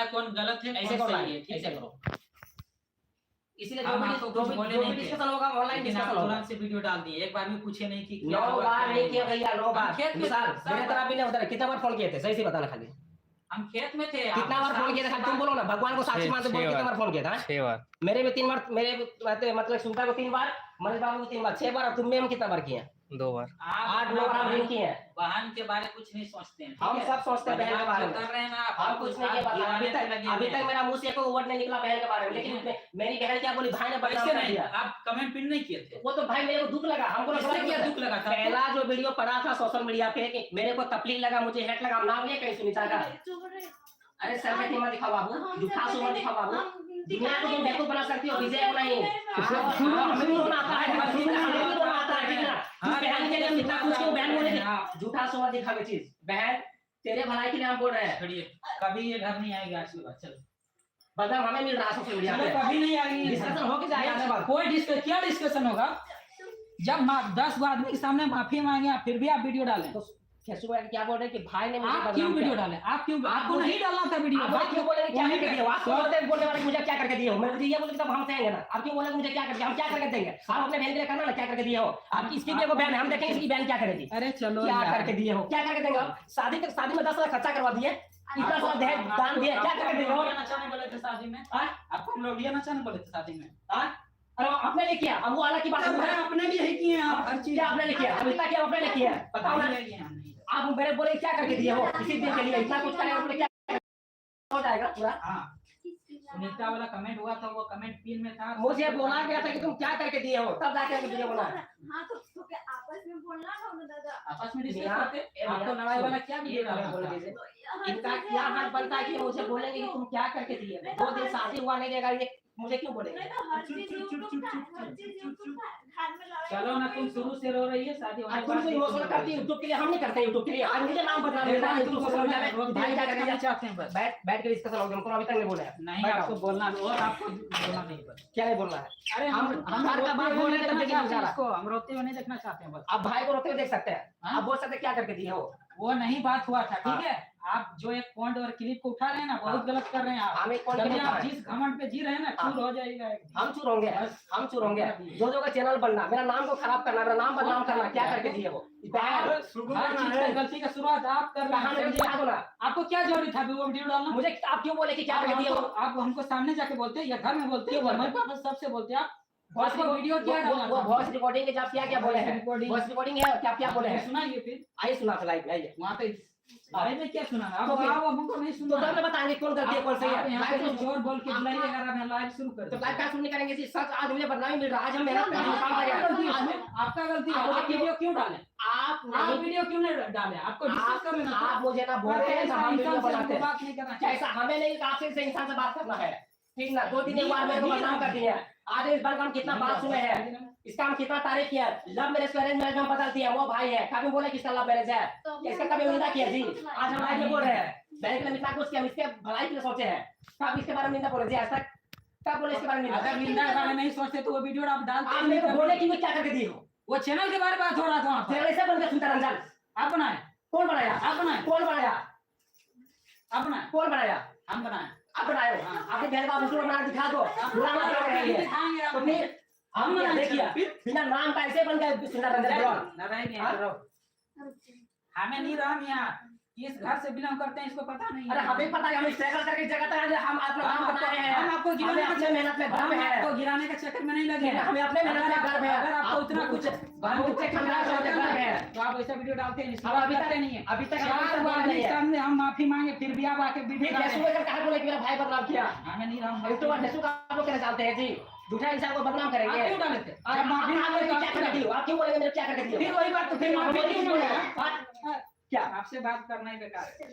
है, कौन गलत है, ऐसे कौन करो, सही है, ठीक ऐसे है। करो। इसलिए हम आपको कुछ बोले नहीं थे। डिस्कशन होगा, ऑनलाइन लेकिन आप डिस्कशन होगा। तुरंत से वीडियो डाल दिए, एक बार भी पूछे नहीं कि 9 बार नहीं किया भैया, 9 बार। खेत में मिसाल सब मेरे तरफ भी नहीं होता है। कितना बार फोन किए थे, सही से बताना खाली। हम खेत में थे। कितना बार फोन किया था, तुम बोलो ना, भगवान को साक्षी मान के बोलो, कितना बार फोन किया था? 6 बार। मेरे में 3 बार, मेरे मतलब सुनता को 3 बार, मनीष बाबू को 3 बार, 6 बार। और तुम में हम कितना बार किए? 2 बार। 8-9 बार हम किए हैं। वाहन के बारे में कुछ नहीं सोचते हैं, हम सब सोचते हैं बहन के बारे में। कर रहे हैं ना, हम कुछ नहीं किया पता। अभी तक मेरा मुंह से कोई वर्ड नहीं निकला बहन के बारे में। लेकिन मेरी बहन क्या बोली, भाई ने बदनाम कर दिया। आप कमेंट पिन नहीं किए थे। वो तो भाई मेरे को दुख लगा, हमको क्या दुख लगा था? पहला जो वीडियो पड़ा था सोशल मीडिया पे कि मेरे को तकलीफ लगा, मुझे हेट लगा, नाम लिया कहीं सुनीता का। अरे सर में मत दिखाओ बाबू, झूठा सो मत दिखाओ बाबू। दुनिया को तुम बेवकूफ बना सकती हो, विजय को नहीं। हमें भी रोना आता है, हमें भी रोना आता है, ठीक ना? तू बहन के लिए कितना कुछ क्यों बहन बोले, झूठा सो मत दिखावे चीज। बहन तेरे भलाई के लिए हम बोल रहे हैं। छोड़िए, कभी ये घर नहीं आएगी आज के बाद। चलो बदनाम हमें मिल रहा है सोशल मीडिया पे। कभी नहीं आएगी, डिस्कशन हो के जाएगा। कोई डिस्कशन, क्या डिस्कशन होगा जब 10 आदमी के सामने माफी मांगे, फिर भी आप वीडियो डालें। तो फेसबुक पे क्या बोल रहे हैं कि भाई ने मुझे आप क्यों बदनाम वीडियो किया। डालें? आप क्यों, आपको नहीं डालना था वीडियो। आप क्यों बोले क्या करके दिए? आप बोलने वाले मुझे क्या करके दिए हो? मैं मुझे ये बोले तब हम कहेंगे ना। आप क्यों बोले मुझे क्या करके, हम क्या करके देंगे? आप अपने बहन के लिए करना ना, क्या करके दिए हो? आप इसकी भी बहन है, हम देखेंगे इसकी बहन क्या करेगी। अरे चलो, क्या करके दिए हो, क्या करके देंगे हम? शादी में 10 लाख खर्चा करवा दिए, इतना सारा दहेज दान दिए, क्या करके देंगे? नचाने बोले थे शादी में, आपको हम लोग ये नचाने बोले थे शादी में। अरे आपने नहीं किया, अब वो अलग की बात है। अपने भी यही किए हैं आप, हर चीज आपने नहीं किया, इतना क्या आपने नहीं किया, बताओ ना। आप मेरे बोले क्या करके दिए हो इसी दिन के लिए, इतना कुछ करेंगे आपने, क्या हो जाएगा पूरा। सुनीता वाला कमेंट हुआ था, वो कमेंट पिन में था। मुझे बोला गया था कि तुम क्या करके दिए हो, तब जाके वीडियो बना। हां तो क्या आपस में बोलना था ना दादा, आपस में डिस्कस करते। आपको लड़ाई वाला क्या वीडियो डाला बोल दीजिए। इनका क्या हाल बनता है कि मुझे बोलेंगे कि तुम क्या करके दिए। 2 दिन शादी हुआ नहीं देगा, ये मुझे क्यों बोलेंगे? चलो ना, तुम शुरू से रो रही है शादी होने तुम तो इमोशनल करती है यूट्यूब के लिए, हम नहीं करते यूट्यूब के लिए। आज मुझे नाम बदनाम मिल रहा है यूट्यूब सोशल मीडिया में। भाई क्या करना चाहते हैं बस बैठ के डिस्कशन हो गया, हमको अभी तक नहीं बोला है। नहीं, आपको बोलना और आपको बोलना नहीं बस। क्या नहीं बोलना है? अरे हम हर का बात बोल रहे हैं, तब देखिए बेचारा। हम रोते हुए नहीं देखना चाहते हैं बस। आप भाई को रोते हुए देख सकते हैं, आप बोल सकते हैं क्या करके दिए हो। वो नहीं बात हुआ था, ठीक है। आप जो एक पॉइंट और क्लिप को उठा रहे हैं ना, बहुत गलत कर रहे हैं आप। हम एक पॉइंट जब आप जिस घमंड पे जी रहे हैं ना, चूर हो जाएगा। हम चूर होंगे, हम चूर होंगे। जो का चैनल बनना, मेरा नाम को खराब करना, मेरा नाम बदनाम करना, क्या करके दिए वो? हर चीज में गलती का शुरुआत आप कर रहे हैं। आपको क्या जरूरत था वो वीडियो डालना? मुझे आप क्यों बोले कि क्या करके दिए हो? आप हमको सामने जाके बोलते हैं या घर में बोलते हैं, हमारे पापा सबसे बोलते हैं। आप वॉइस वीडियो क्या डालना? वो वॉइस रिकॉर्डिंग के जब क्या बोले हैं? वॉइस रिकॉर्डिंग है, क्या बोले हैं? सुनाइए फिर। आइए सुना लाइव में, आइए वहाँ पे अरे मैं क्या सुना? आप हमको नहीं तो सुना। तब बताएंगे कौन गलती है कौन सही है। यहाँ पे जोर बोल के बुलाइए, अगर आप लाइव शुरू कर तो लाइव क्या सुनने करेंगे जी? सच आज मुझे बदनामी मिल रहा है, आज हम मेहनत कर काम कर रहे हैं। आपका गलती है। आप वीडियो क्यों डालें? आप वीडियो क्यों नहीं डाले? आपको डिस्कस कर लेना। आप मुझे ना बोलते हैं, हम वीडियो बनाते हैं। बात नहीं करना चाहिए। ऐसा हमें नहीं, आपसे से इंसान से बात करना है, ठीक ना? 2 दिन एक बार मेरे को बदनाम कर दिया। आज इस बार हम कितना बात सुने हैं, इसका हम कितना तारीफ किया। लव मैरिज अरेंज मैरिज में बदल दिया, वो भाई है कभी बोले किसका लव मैरिज है, इसका कभी निंदा किया जी? आज हम लाइव में बोल रहे हैं, बैंक में इतना कुछ किया, हम इसके भलाई के लिए सोचे हैं, कब इसके बारे में निंदा बोले जी? आज तक कब बोले इसके बारे में? अगर निंदा के बारे में नहीं सोचते तो वो वीडियो आप डालते। आप मेरे को बोले कि मैं क्या करके दी हो? वो चैनल के बारे में बात हो रहा था वहाँ चैनल ऐसे बन गया सुनता रंजन। आप बनाए? कौन बनाया? आप बनाए? कौन बनाया? आप बनाए? कौन बनाया? हम बनाए। आप बनाए हो? आपके बहन का वीडियो बना दिखा दो, बुलाना पड़ेगा। तो फिर हम देखिए बिना नाम का ऐसे बन गए सुनता रंजन ब्लॉग। ना रहेंगे हमें नहीं रहा यहाँ, किस घर से बिलोंग करते हैं इसको पता नहीं है। अरे हमें पता है, हम स्ट्रगल करके जगह तक हम अपना काम करते हैं। हम आपको गिराने अपने मेहनत में गर्व है, आपको गिराने का चक्कर में नहीं लगे। हमें अपने मेहनत में गर्व है। अगर आपको इतना कुछ गर्व है तो आप ऐसा वीडियो डालते नहीं। हम अभी तक नहीं है, अभी तक सामने हम माफी मांगे फिर भी आप आके वीडियो कहा बोले कि मेरा भाई बदनाम किया। हमें नहीं रहा। यूट्यूबर नेसू का आप लोग कहना चाहते हैं जी, झूठा इंसान को बदनाम करेंगे। क्यों डाले थे? आप माफी मांगे तो क्या करके दियो? आप क्यों बोलेंगे मेरे क्या करके दियो? फिर वही बात, तो फिर माफी क्यों बोलेगा? क्या आपसे बात करना ही बेकार है।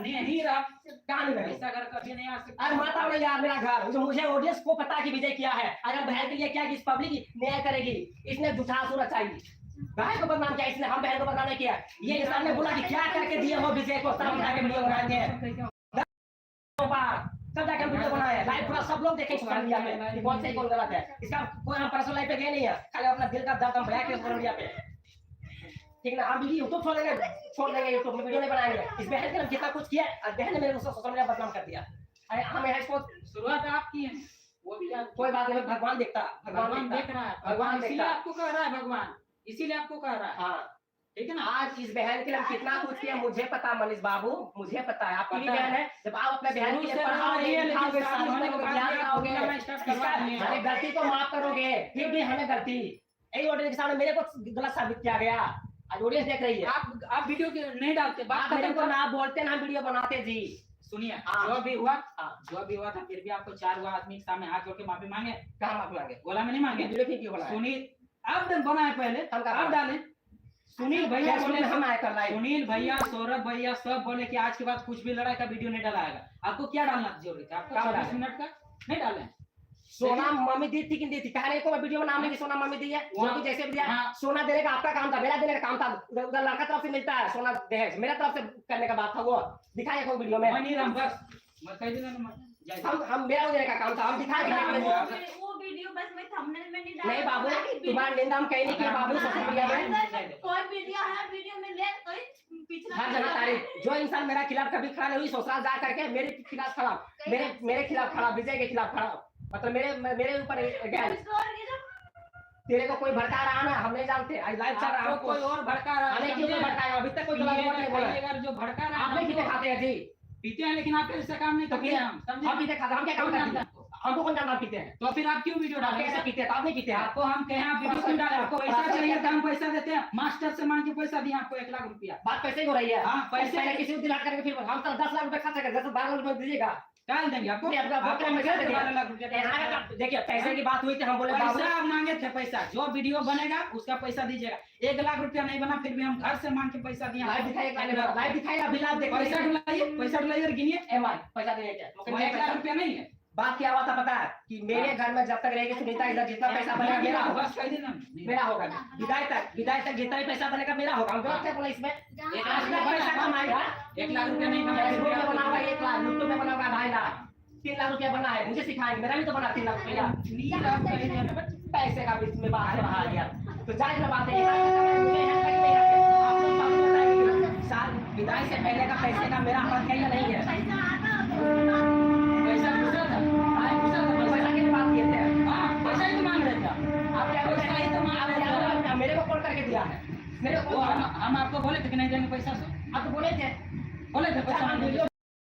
नहीं रहा कहां नहीं ऐसा घर कभी नहीं आ सकता। अरे माता वाला यार मेरा घर, तो मुझे ऑडियंस को पता है कि विजय क्या है। अगर बहन के लिए क्या कि इस पब्लिक न्याय करेगी, इसने झूठा सुना चाहिए। भाई को बदनाम किया इसने, हम बहन को बदनाम नहीं किया। ये इंसान ने बोला कि क्या करके दिए हो विजय को, तब जाके वीडियो बनाएंगे, तब जाके वीडियो बनाए लाइव पूरा सब लोग देखेंगे सोशल मीडिया पे कि कौन सही कौन गलत है। इसका कोई हम पर्सनल लाइफ पे गए नहीं है, खाली अपना दिल का दर्द हम बयां के सोशल मीडिया पे। ठीक ना, हम यूट्यूब छोड़ देंगे यूट्यूब में वीडियो नहीं बनाएंगे। इस बहन ने कितना कुछ किया और बहन ने मेरे को सोशल मीडिया बदनाम कर दिया। अरे हम इसको शुरुआत आपकी है, वो भी आप कोई बात नहीं, भगवान देखता, भगवान देख रहा है, भगवान इसीलिए देखता। आपको कह रहा है भगवान, इसीलिए आपको कह रहा है, हाँ ठीक है ना। आज इस बहन के लिए हम कितना कुछ किया मुझे पता, मनीष बाबू मुझे पता है। आपकी भी पता है। बहन है, जब आप अपने बहन के शुरू लिए से पढ़ाओगे, रही है, लेकिन लिखाओगे, शादी होने के बाद ज्ञान भी आप कराओगे, बोलना start करवा दिए हैं। हमें गलती को माफ करोगे, फिर भी हमें गलती यही ऑडियंस के सामने मेरे को गलत साबित किया गया। आज ऑडियंस देख रही है। आप वीडियो के नहीं डालते, बात आप मेरे खत्म को कर। ना बोलते ना वीडियो बनाते जी। सुनिए, हाँ। जो भी हुआ हाँ। जो भी हुआ था, फिर भी आपको 4 हुआ आदमी के सामने हाथ जोड़ के माफी मांगे, कहाँ माफी मांगे? बोला मैं नहीं मांगे। वीडियो क्यों बनाया? सुनील आप बनाए पहले, हम कहाँ आप डालें। सुनील भैया बोले, हम आए कर लाइव। सुनील भैया, सौरभ भैया सब बोले कि आज के बाद कुछ भी लड़ाई का वीडियो नहीं डालाएगा। आपको क्या डालना जरूरी था? आपको क्या 24 डालें? मिनट का नहीं डालें। सोना मम्मी दी थी कि नहीं दी थी? कहने को मैं वीडियो में नाम नहीं कि सोना मम्मी दी है, जो भी जैसे भी दिया। हाँ। सोना देने का आपका काम था, मेरा देने का काम था। उधर उधर लड़का तरफ से मिलता है सोना दहेज, मेरा तरफ से करने का बात था। वो दिखाया कोई वीडियो में? मैं नहीं रहा, बस मैं कह देना ना, जय जय। हम मेरा देने का काम था, हम दिखाए कि वो वीडियो बस मैं थंबनेल में नहीं डाला। नहीं बाबू, तुम्हारा निंदा हम कहीं नहीं किया बाबू सोशल मीडिया में। कोई वीडियो है, वीडियो में ले कोई पिछला हर जगह तारीफ। जो इंसान मेरा खिलाफ कभी खड़ा नहीं हुई, ससुराल जा करके मेरे खिलाफ खड़ा, मेरे खिलाफ खड़ा, विजय के खिलाफ खड़ा, मतलब मेरे ऊपर गैर। तेरे को कोई भड़का रहा ना, हम नहीं जानते। आज लाइव चल रहा है, आपको कोई और भड़का रहा है, हमें क्यों समझे? भड़काया? अभी तक कोई गलत ये वर्ड नहीं बोला है। अगर जो भड़का रहा है, आप नहीं पीते खाते हैं जी? पीते हैं, लेकिन आप ऐसा काम नहीं करते हैं, हम समझे? हम पीते खाते, हम क्या काम कौन करते हैं? जानता? हमको कौन जानता पीते हैं? तो फिर आप क्यों वीडियो आप डालें? कैसे पीते हैं? तो आप नहीं पीते हैं। आपको हम कहें आप वीडियो क्यों डालें? आपको पैसा चाहिए तो हम पैसा देते हैं, मास्टर से मांग के पैसा दिए आपको 1 लाख रुपया। बात पैसे ही हो रही है। हाँ, पैसे- पहले किसी को दिला करके फिर हम तो 10 लाख रुपए खर्च करके 10-12 लाख रुपए दीजिएगा। डाल देंगे आपको, नहीं, आपका आपको पैसा पैसा दे दिया। 12 लाख रुपया यहाँ का देखिए, पैसे की बात हुई थी, हम बोले बाबू पैसा आप मांगे थे, पैसा जो वीडियो बनेगा उसका पैसा दीजिएगा। 1 लाख रुपया नहीं बना, फिर भी हम घर से मांग के पैसा दिए। लाइव दिखाइए, लाइव दिखाइए, अभी लाइव देखिए। पैसा ढुलाइए और गिनिए। पैसा देंगे क्या? वो 1 लाख रुपया नहीं है। बात क्या हुआ था पता है कि मेरे घर में जब तक रहेगी सुनीता, इधर जितना पैसा बनेगा मेरा होगा, बस कह देना, मेरा होगा। विदाई तक जितना भी पैसा बनेगा मेरा होगा। हम गलत क्या बोला इसमें? 1 आज लाख का पैसा कमाएगा, 1 लाख रुपया नहीं फेसबुक में बना हुआ कमाएगा। 1 लाख, यूट्यूब में बना हुआ 2.5 लाख, 3 लाख रुपया बना है। मुझे सिखाएंगे, मेरा भी तो बना 3 लाख रुपया। पैसे का बीच में बात बढ़ा गया तो जाहिर सी बात है कि आप लोग बात बताएंगे कि साल विदाई से पहले का पैसे का मेरा हक है या नहीं है? पैसा आता पैसा दूसरा था, पैसा की बात किए थे हाँ, पैसा ही तो मांग रहे थे। आप क्या बोल रहे हैं? आप मेरे को कॉल करके दिया है, मेरे वो को हम आपको बोले थे कि नहीं देंगे पैसा से, आप तो बोले थे बोले थे पैसा हम नहीं वीडियो